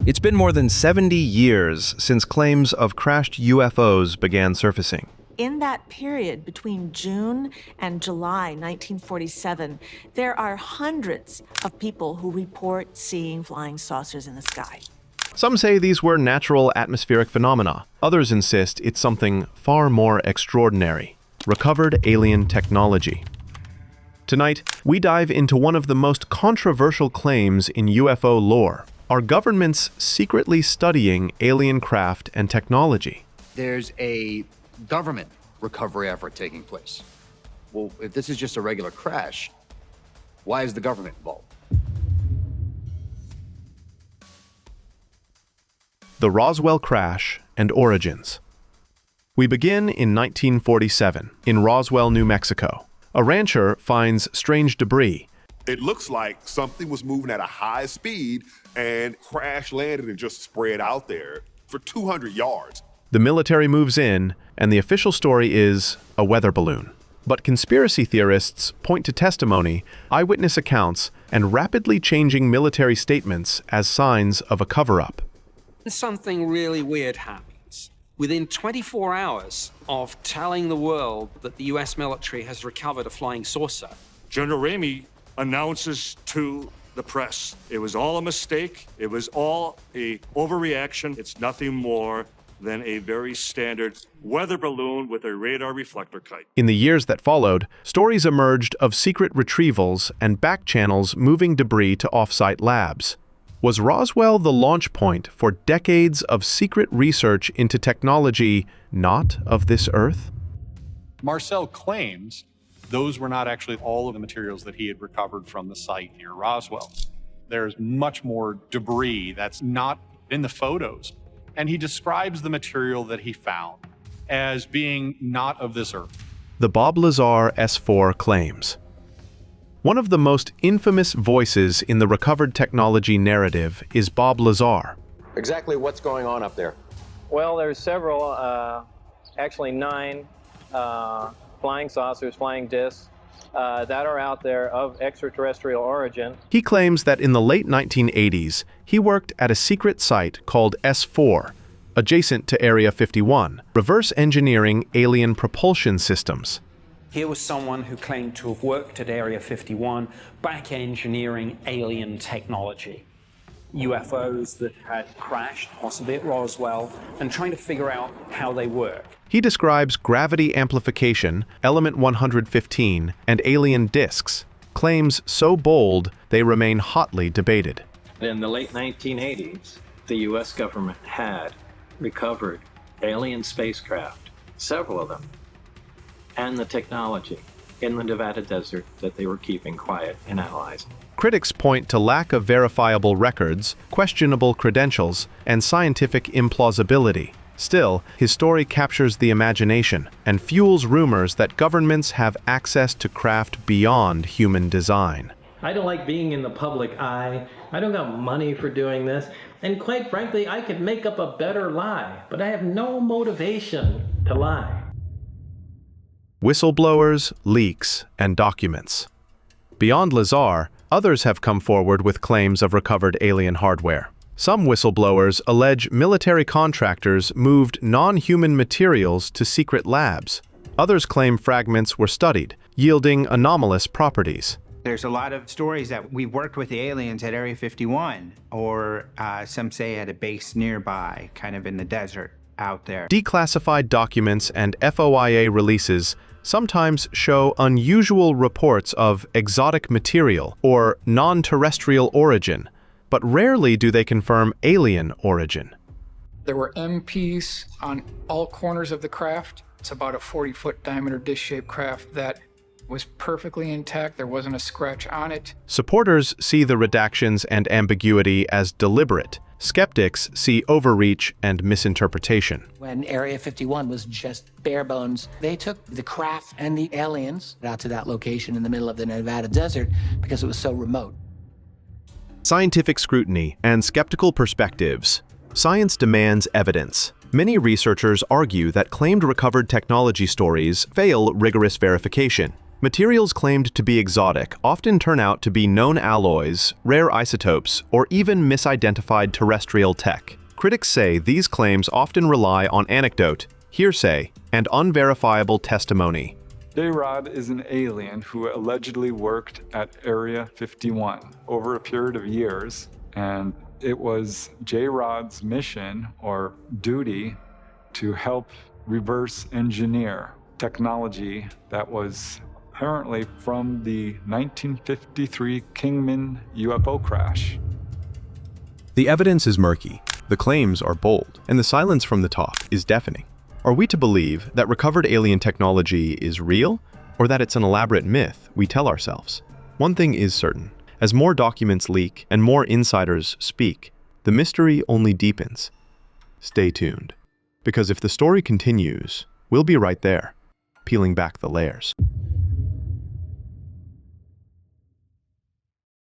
It's been more than 70 years since claims of crashed UFOs began surfacing. In that period between June and July 1947, there are hundreds of people who report seeing flying saucers in the sky. Some say these were natural atmospheric phenomena. Others insist it's something far more extraordinary: recovered alien technology. Tonight, we dive into one of the most controversial claims in UFO lore. Are governments secretly studying alien craft and technology? There's a government recovery effort taking place. Well, if this is just a regular crash, why is the government involved? The Roswell Crash and Origins. We begin in 1947 in Roswell, New Mexico. A rancher finds strange debris. It looks like something was moving at a high speed and crash landed and just spread out there for 200 yards. The military moves in, and the official story is a weather balloon. But conspiracy theorists point to testimony, eyewitness accounts, and rapidly changing military statements as signs of a cover-up. Something really weird happens. Within 24 hours of telling the world that the US military has recovered a flying saucer, General Ramey announces to the press, it was all a mistake, it was all a overreaction, it's nothing more than a very standard weather balloon with a radar reflector kite. In the years that followed, stories emerged of secret retrievals and back channels moving debris to off-site labs. Was Roswell the launch point for decades of secret research into technology not of this Earth? Marcel claims those were not actually all of the materials that he had recovered from the site near Roswell. There's much more debris that's not in the photos. And he describes the material that he found as being not of this Earth. The Bob Lazar S4 claims. One of the most infamous voices in the recovered technology narrative is Bob Lazar. Exactly what's going on up there? Well, there's several, actually 9 flying saucers, flying discs, that are out there of extraterrestrial origin. He claims that in the late 1980s, he worked at a secret site called S4, adjacent to Area 51, reverse engineering alien propulsion systems. here was someone who claimed to have worked at Area 51, back engineering alien technology. UFOs that had crashed, possibly at Roswell, and trying to figure out how they work. He describes gravity amplification, element 115, and alien disks, claims so bold they remain hotly debated. In the late 1980s, the US government had recovered alien spacecraft, several of them, and the technology in the Nevada desert that they were keeping quiet and analyzing. Critics point to lack of verifiable records, questionable credentials, and scientific implausibility. Still, his story captures the imagination and fuels rumors that governments have access to craft beyond human design. I don't like being in the public eye. I don't got money for doing this. And quite frankly, I could make up a better lie, but I have no motivation to lie. Whistleblowers, leaks, and documents. Beyond Lazar, others have come forward with claims of recovered alien hardware. Some whistleblowers allege military contractors moved non-human materials to secret labs. Others claim fragments were studied, yielding anomalous properties. There's a lot of stories that we've worked with the aliens at Area 51, or some say at a base nearby, kind of in the desert out there. Declassified documents and FOIA releases sometimes show unusual reports of exotic material or non-terrestrial origin, but rarely do they confirm alien origin. There were MPs on all corners of the craft. It's about a 40-foot diameter dish-shaped craft that was perfectly intact. There wasn't a scratch on it. Supporters see the redactions and ambiguity as deliberate. Skeptics see overreach and misinterpretation. When Area 51 was just bare bones, they took the craft and the aliens out to that location in the middle of the Nevada desert because it was so remote. Scientific scrutiny and skeptical perspectives. Science demands evidence. Many researchers argue that claimed recovered technology stories fail rigorous verification. Materials claimed to be exotic often turn out to be known alloys, rare isotopes, or even misidentified terrestrial tech. Critics say these claims often rely on anecdote, hearsay, and unverifiable testimony. J-Rod is an alien who allegedly worked at Area 51 over a period of years, and it was J-Rod's mission or duty to help reverse engineer technology that was apparently from the 1953 Kingman UFO crash. The evidence is murky, the claims are bold, and the silence from the top is deafening. Are we to believe that recovered alien technology is real, or that it's an elaborate myth we tell ourselves? One thing is certain. As more documents leak and more insiders speak, the mystery only deepens. Stay tuned, because if the story continues, we'll be right there, peeling back the layers.